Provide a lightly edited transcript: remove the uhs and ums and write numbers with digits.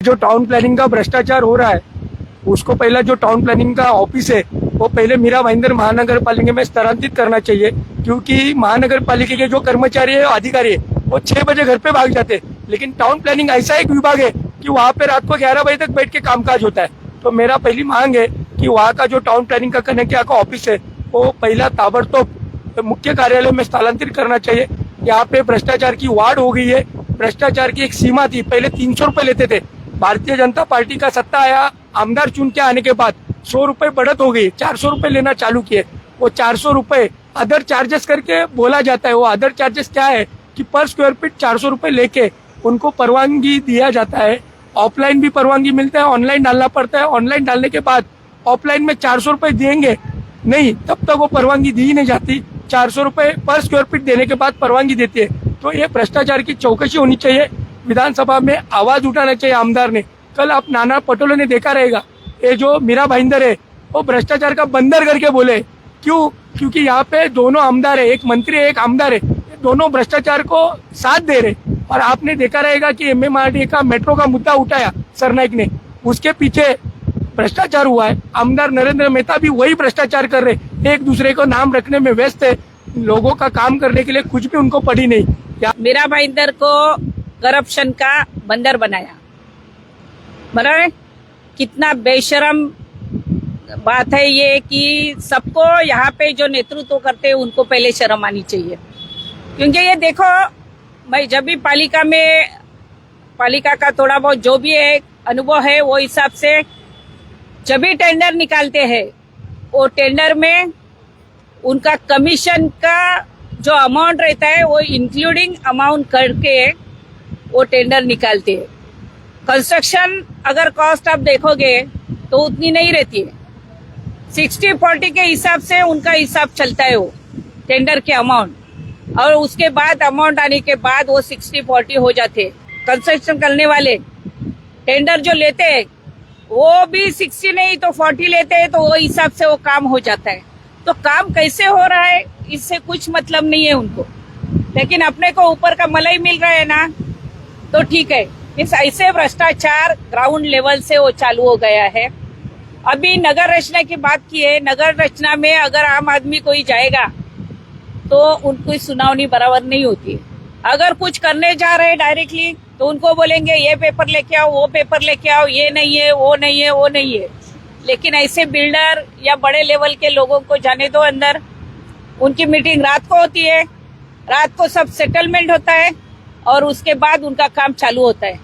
जो town planning का भ्रष्टाचार हो रहा है उसको पहला जो टाउन प्लानिंग का ऑफिस है वो पहले मीरा भाईंदर महानगर पालिका में स्थानांतरित करना चाहिए, क्योंकि महानगर पालिका के जो कर्मचारी है अधिकारी है वो 6 बजे घर पे भाग जाते हैं, लेकिन टाउन प्लानिंग ऐसा एक विभाग है कि वहाँ पे रात को 11 बजे तक बैठ के कामकाज होता है। तो मेरा पहली मांग है कि वहाँ का जो टाउन प्लानिंग का कनेक्टिया का ऑफिस है वो पहला ताबड़तोड़ मुख्य कार्यालय में स्थलांतरित करना चाहिए। यहाँ पे भ्रष्टाचार की वाड़ हो गई है। भ्रष्टाचार की एक सीमा थी, पहले 300 रुपए लेते थे। भारतीय जनता पार्टी का सत्ता आया, आमदार चुन के आने के बाद 100 रुपए बढ़त हो गई, 400 रुपए लेना चालू किए। वो 400 रुपए अदर चार्जेस करके बोला जाता है। वो अदर चार्जेस क्या है कि पर स्क्वायर फीट 400 रुपए लेके उनको परवानगी दिया जाता है। ऑफलाइन भी परवानगी मिलता है, ऑनलाइन डालना पड़ता है। ऑनलाइन डालने के बाद ऑफलाइन में 400 रुपए देंगे नहीं, तब तक वो परवानगी दी ही नहीं जाती। 400 रुपए पर स्क्वायर फीट देने के बाद परवानगी देती है। तो ये भ्रष्टाचार की चौकसी होनी चाहिए, विधानसभा में आवाज उठाना चाहिए आमदार ने। कल आप नाना पटोले ने देखा रहेगा, ये जो मीरा भाईंदर है वो भ्रष्टाचार का बंदर करके बोले। क्यों? क्योंकि यहाँ पे दोनों आमदार है, एक मंत्री है एक आमदार है, ये दोनों भ्रष्टाचार को साथ दे रहे। और आपने देखा रहेगा कि MMRDA का मेट्रो का मुद्दा उठाया सरनाइक ने, उसके पीछे भ्रष्टाचार हुआ है। आमदार नरेंद्र मेहता भी वही भ्रष्टाचार कर रहे, एक दूसरे को नाम रखने में व्यस्त है, लोगों का काम करने के लिए कुछ भी उनको पड़ी नहीं। मीरा भाईंदर को करप्शन का बंदर बनाया, बराबर। कितना बेशरम बात है ये कि सबको यहाँ पे जो नेतृत्व करते हैं उनको पहले शर्म आनी चाहिए। क्योंकि ये देखो, मैं जब भी पालिका का थोड़ा बहुत जो भी है अनुभव है वो हिसाब से जब भी टेंडर निकालते हैं वो टेंडर में उनका कमीशन का जो अमाउंट रहता है वो इंक्लूडिंग अमाउंट करके वो टेंडर निकालते हैं। कंस्ट्रक्शन अगर कॉस्ट आप देखोगे तो उतनी नहीं रहती है, 60-40 के हिसाब से उनका हिसाब चलता है वो टेंडर के अमाउंट, और उसके बाद अमाउंट आने के बाद वो 60-40 हो जाते हैं। कंस्ट्रक्शन करने वाले टेंडर जो लेते हैं वो भी 60 नहीं तो 40 लेते हैं, तो वो हिसाब से वो काम हो जाता है। तो काम कैसे हो रहा है इससे कुछ मतलब नहीं है उनको, लेकिन अपने को ऊपर का मलाई मिल रहा है ना, तो ठीक है। इस ऐसे भ्रष्टाचार ग्राउंड लेवल से वो चालू हो गया है। अभी नगर रचना की बात की है, नगर रचना में अगर आम आदमी कोई जाएगा तो उनको सुनावनी बराबर नहीं होती है। अगर कुछ करने जा रहे हैं डायरेक्टली तो उनको बोलेंगे ये पेपर लेके आओ, वो पेपर लेके आओ, ये नहीं है, वो नहीं है, वो नहीं है। लेकिन ऐसे बिल्डर या बड़े लेवल के लोगों को जाने दो अंदर, उनकी मीटिंग रात को होती है, रात को सब सेटलमेंट होता है और उसके बाद उनका काम चालू होता है।